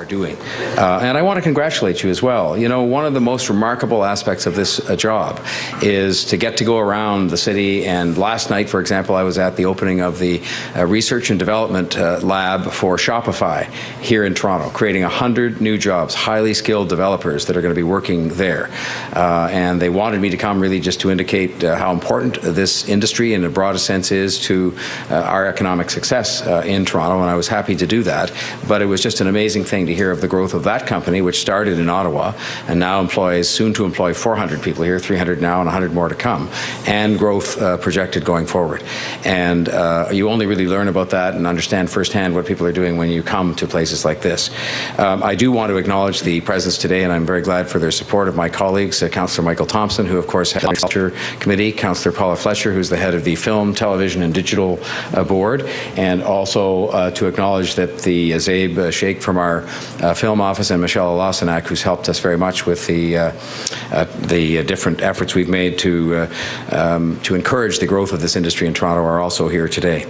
are doing. And I want to congratulate you as well. You know, one of the most remarkable aspects of this job is to get to go around the city. And last night, for example, I was at the opening of the Research and Development Lab for Shopify here in Toronto, creating 100 new jobs, highly skilled developers that are going to be working there. And they wanted me to come really just to indicate how important this industry in the broadest sense is to our economic success in Toronto, and I was happy to do that. But it was just an amazing thing to hear of the growth of that company, which started in Ottawa and now employs, soon to employ 400 people here, 300 now and 100 more to come, and growth projected going forward. And you only really learn about that and understand firsthand what people are doing when you come to places like this. I do want to acknowledge the presence today, and I'm very glad for their support of my colleagues, Councillor Michael Thompson, who of course heads the Culture Committee, Councillor Paula Fletcher, who's the head of the Film, Television and Digital Board, and also to acknowledge that the Zabe Sheikh from our film office and Michelle Alasanak, who's helped us very much with the different efforts we've made to encourage the growth of this industry in Toronto, are also here today.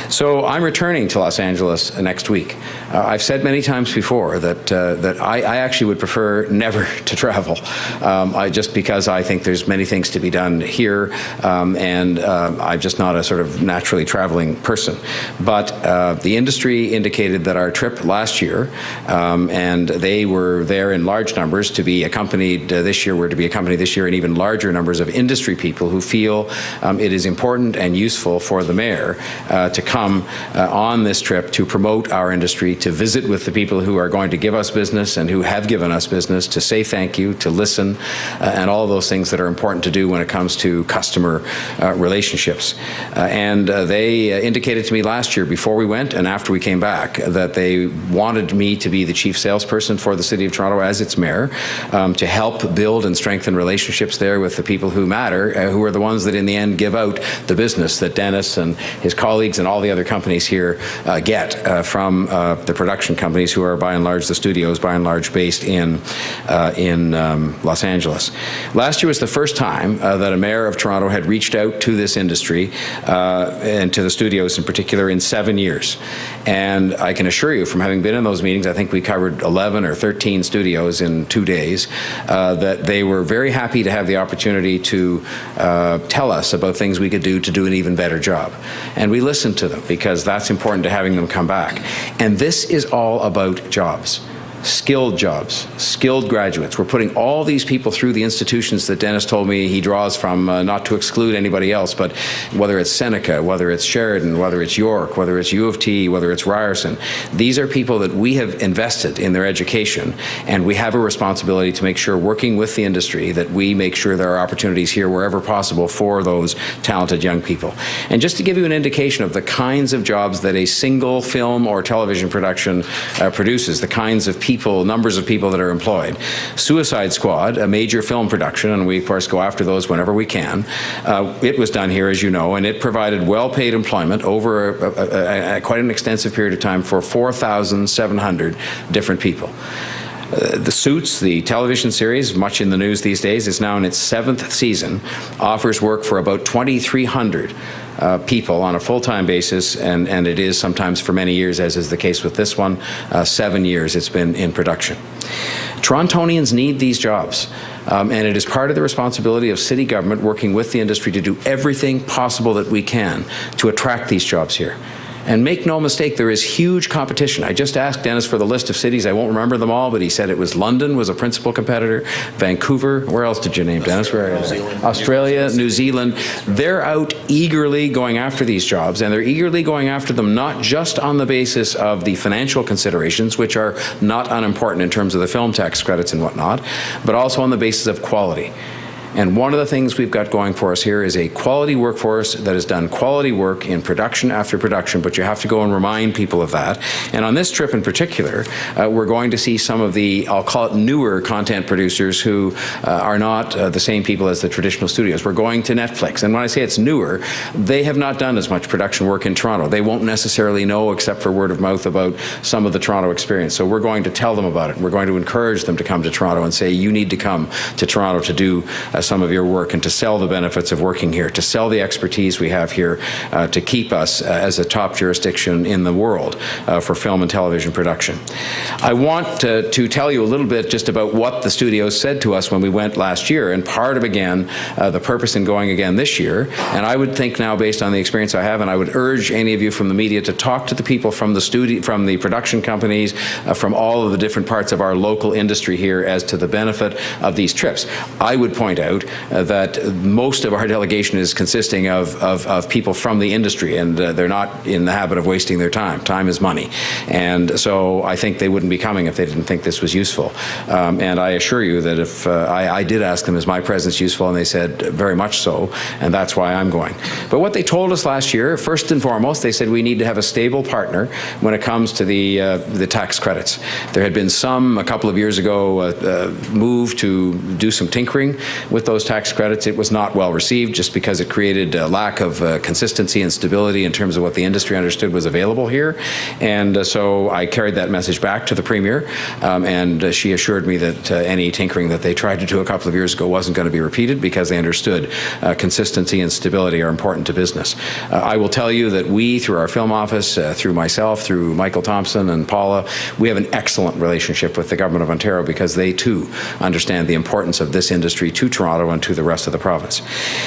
So I'm returning to Los Angeles next week. I've said many times before that I actually would prefer never to travel, just because I think there's many things to be done here, and I'm just not a sort of naturally traveling person. But the industry indicated that our trip last year, and they were there in large numbers to be accompanied this year, were to be accompanied this year in even larger numbers of industry people who feel it is important and useful for the mayor to come on this trip to promote our industry, to visit with the people who are going to give us business and who have given us business, to say thank you, to listen, and all of those things that are important to do when it comes to customer relationships. And they indicated to me last year, before we went and after we came back, that they wanted me to be the chief salesperson for the City of Toronto as its mayor, to help build and strengthen relationships there with the people who matter, who are the ones that in the end give out the business that Dennis and his colleagues and all the other companies here get from the production companies, who are by and large the studios, by and large based in Los Angeles. Last year was the first time that a mayor of Toronto had reached out to this industry and to the studios in particular in 7 years. And I can assure you, from having been in those meetings, I think we covered 11 or 13 studios in 2 days, that they were very happy to have the opportunity to tell us about things we could do to do an even better job. And we listened to them, because that's important to having them come back. And this is all about jobs. Skilled jobs, skilled graduates. We're putting all these people through the institutions that Dennis told me he draws from, not to exclude anybody else, but whether it's Seneca, whether it's Sheridan, whether it's York, whether it's U of T, whether it's Ryerson. These are people that we have invested in their education, and we have a responsibility to make sure, working with the industry, that we make sure there are opportunities here wherever possible for those talented young people. And just to give you an indication of the kinds of jobs that a single film or television production produces, the kinds of people, numbers of people that are employed. Suicide Squad, a major film production, and we of course go after those whenever we can. It was done here, as you know, and it provided well-paid employment over quite an extensive period of time for 4,700 different people. The Suits, the television series, much in the news these days, is now in its 7th season, offers work for about 2,300 people on a full-time basis, and it is sometimes for many years, as is the case with this one, 7 years it's been in production. Torontonians need these jobs. And it is part of the responsibility of city government, working with the industry, to do everything possible that we can to attract these jobs here. And make no mistake, there is huge competition. I just asked Dennis for the list of cities. I won't remember them all, but he said it was London was a principal competitor, Vancouver. Where else did you name, Dennis? Where? Australia, New Zealand. They're out eagerly going after these jobs, and they're eagerly going after them not just on the basis of the financial considerations, which are not unimportant in terms of the film tax credits and whatnot, but also on the basis of quality. And one of the things we've got going for us here is a quality workforce that has done quality work in production after production, but you have to go and remind people of that. And on this trip in particular, we're going to see some of the, I'll call it newer content producers who are not the same people as the traditional studios. We're going to Netflix. And when I say it's newer, they have not done as much production work in Toronto. They won't necessarily know, except for word of mouth, about some of the Toronto experience. So we're going to tell them about it. We're going to encourage them to come to Toronto and say, you need to come to Toronto to do some of your work and to sell the benefits of working here, to sell the expertise we have here, to keep us as a top jurisdiction in the world for film and television production. I want to tell you a little bit just about what the studios said to us when we went last year, and part of, again, the purpose in going again this year. And I would think now, based on the experience I have, and I would urge any of you from the media to talk to the people from the studio, from the production companies, from all of the different parts of our local industry here as to the benefit of these trips. I would point out that most of our delegation is consisting of people from the industry, and they're not in the habit of wasting their time. Time is money. And so I think they wouldn't be coming if they didn't think this was useful. And I assure you that if I did ask them, is my presence useful? And they said, very much so, and that's why I'm going. But what they told us last year, first and foremost, they said we need to have a stable partner when it comes to the tax credits. There had been a couple of years ago, move to do some tinkering with those tax credits. It was not well received just because it created a lack of consistency and stability in terms of what the industry understood was available here. And so I carried that message back to the Premier, and she assured me that any tinkering that they tried to do a couple of years ago wasn't going to be repeated because they understood consistency and stability are important to business. I will tell you that we, through our film office, through myself, through Michael Thompson and Paula, we have an excellent relationship with the Government of Ontario because they too understand the importance of this industry to Toronto and to the rest of the province.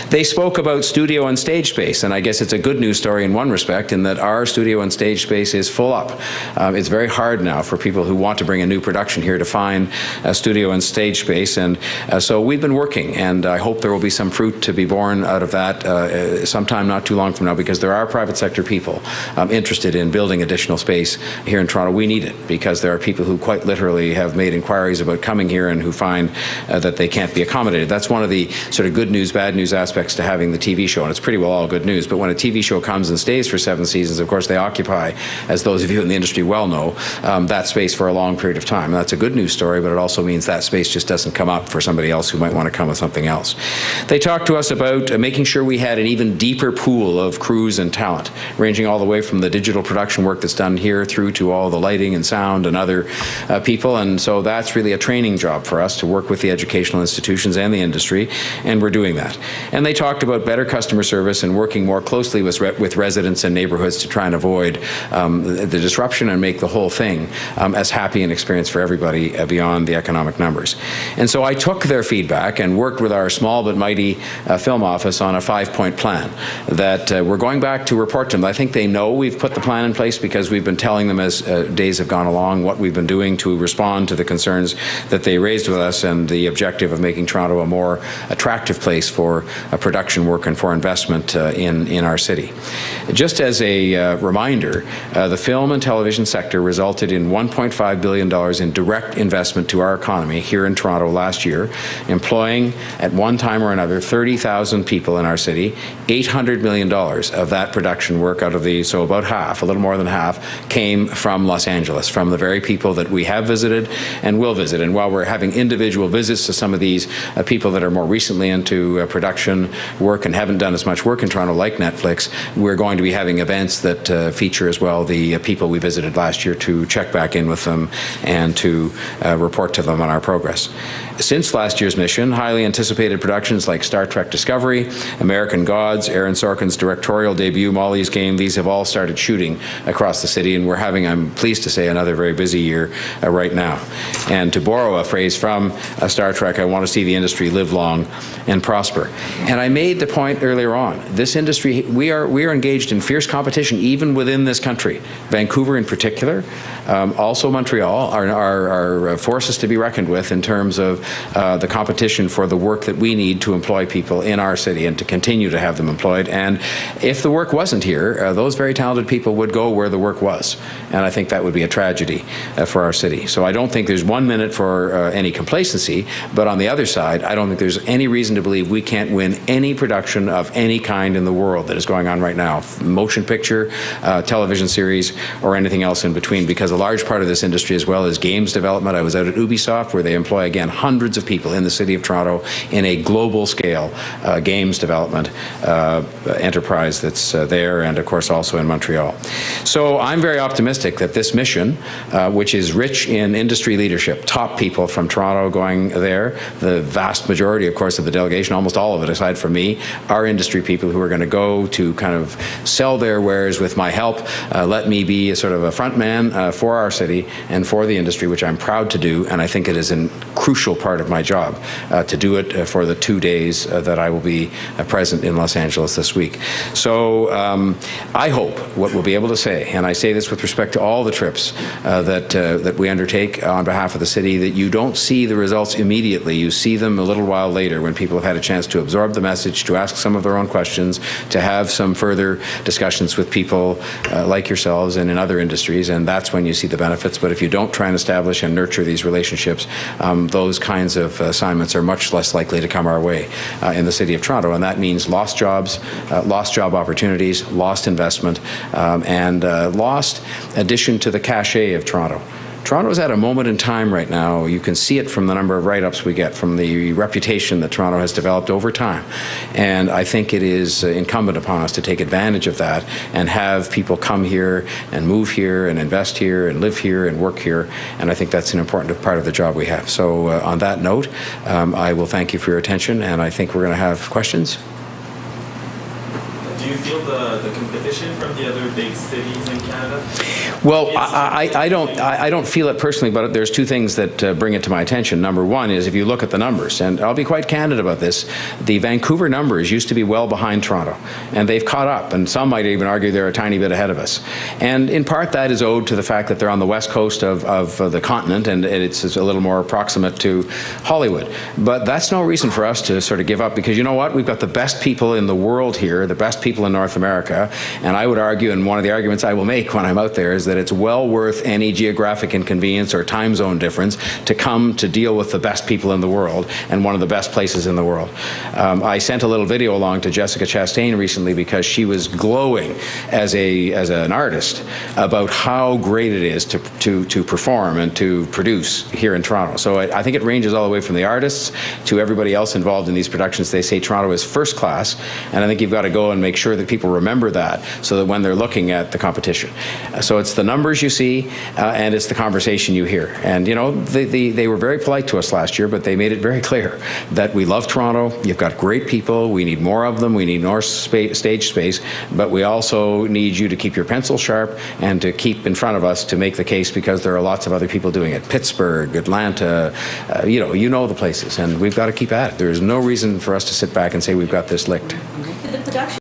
They spoke about studio and stage space, and I guess it's a good news story in one respect in that our studio and stage space is full up. It's very hard now for people who want to bring a new production here to find a studio and stage space, and so we've been working, and I hope there will be some fruit to be born out of that sometime not too long from now, because there are private sector people interested in building additional space here in Toronto. We need it because there are people who quite literally have made inquiries about coming here and who find that they can't be accommodated. That's one of the sort of good news, bad news aspects to having the TV show, and it's pretty well all good news, but when a TV show comes and stays for 7 seasons, of course they occupy, as those of you in the industry well know, that space for a long period of time. And that's a good news story, but it also means that space just doesn't come up for somebody else who might want to come with something else. They talked to us about making sure we had an even deeper pool of crews and talent, ranging all the way from the digital production work that's done here through to all the lighting and sound and other people. And so that's really a training job for us to work with the educational institutions and the industry, and we're doing that. And they talked about better customer service and working more closely with residents and neighborhoods to try and avoid the disruption and make the whole thing as happy an experience for everybody beyond the economic numbers. And so I took their feedback and worked with our small but mighty film office on a 5-point plan that we're going back to report to them. I think they know we've put the plan in place because we've been telling them as days have gone along what we've been doing to respond to the concerns that they raised with us and the objective of making Toronto a more attractive place for production work and for investment in our city. Just as a reminder, the film and television sector resulted in $1.5 billion in direct investment to our economy here in Toronto last year, employing at one time or another 30,000 people in our city. $800 million of that production work out of the, so about half, a little more than half, came from Los Angeles, from the very people that we have visited and will visit. And while we're having individual visits to some of these people that are more recently into production work and haven't done as much work in Toronto like Netflix, we're going to be having events that feature as well the people we visited last year to check back in with them and to report to them on our progress. Since last year's mission, highly anticipated productions like Star Trek Discovery, American Gods, Aaron Sorkin's directorial debut, Molly's Game, these have all started shooting across the city, and we're having, I'm pleased to say, another very busy year right now. And to borrow a phrase from Star Trek, I want to see the industry live long and prosper. And I made the point earlier on, this industry, we are engaged in fierce competition even within this country. Vancouver in particular, also Montreal, are forces to be reckoned with in terms of the competition for the work that we need to employ people in our city and to continue to have them employed. And if the work wasn't here, those very talented people would go where the work was. And I think that would be a tragedy for our city. So I don't think there's 1 minute for any complacency, but on the other side, I don't think there's any reason to believe we can't win any production of any kind in the world that is going on right now, motion picture, television series, or anything else in between, because a large part of this industry as well is games development. I was out at Ubisoft, where they employ, again, hundreds of people in the city of Toronto in a global scale games development enterprise that's there, and of course also in Montreal. So I'm very optimistic that this mission, which is rich in industry leadership, top people from Toronto going there, the vast majority, of course, of the delegation, almost all of it aside from me, are industry people who are going to go to kind of sell their wares with my help. Let me be a sort of a front man for our city and for the industry, which I'm proud to do, and I think it is a crucial part of my job to do it for the 2 days that I will be present in Los Angeles this week. So I hope what we'll be able to say, and I say this with respect to all the trips that we undertake on behalf of the city, that you don't see the results immediately. You see them a little while later when people have had a chance to absorb the message, to ask some of their own questions, to have some further discussions with people like yourselves and in other industries, and that's when you see the benefits. But if you don't try and establish and nurture these relationships, those kinds of assignments are much less likely to come our way in the city of Toronto, and that means lost jobs, lost job opportunities, lost investment, and lost addition to the cachet of Toronto. Toronto is at a moment in time right now. You can see it from the number of write-ups we get, from the reputation that Toronto has developed over time. And I think it is incumbent upon us to take advantage of that and have people come here and move here and invest here and live here and work here. And I think that's an important part of the job we have. So on that note, I will thank you for your attention, and I think we're going to have questions. Do you feel the competition from the other big cities in Canada? Well, I don't feel it personally, but there's two things that bring it to my attention. Number one is, if you look at the numbers, and I'll be quite candid about this, the Vancouver numbers used to be well behind Toronto, and they've caught up, and some might even argue they're a tiny bit ahead of us. And in part that is owed to the fact that they're on the west coast of the continent, and it's a little more proximate to Hollywood. But that's no reason for us to sort of give up, because you know what? We've got the best people in the world here, the best people in North America, and I would argue, and one of the arguments I will make when I'm out there, is that it's well worth any geographic inconvenience or time zone difference to come to deal with the best people in the world and one of the best places in the world. I sent a little video along to Jessica Chastain recently because she was glowing as an artist about how great it is to perform and to produce here in Toronto. So I think it ranges all the way from the artists to everybody else involved in these productions. They say Toronto is first class, and I think you've got to go and make sure that people remember that, so that when they're looking at the competition. So it's the numbers you see, and it's the conversation you hear. And you know, they were very polite to us last year, but they made it very clear that we love Toronto. You've got great people. We need more of them. We need more stage space, but we also need you to keep your pencil sharp and to keep in front of us to make the case, because there are lots of other people doing it. Pittsburgh, Atlanta, you know the places, and we've got to keep at it. There is no reason for us to sit back and say we've got this licked. The production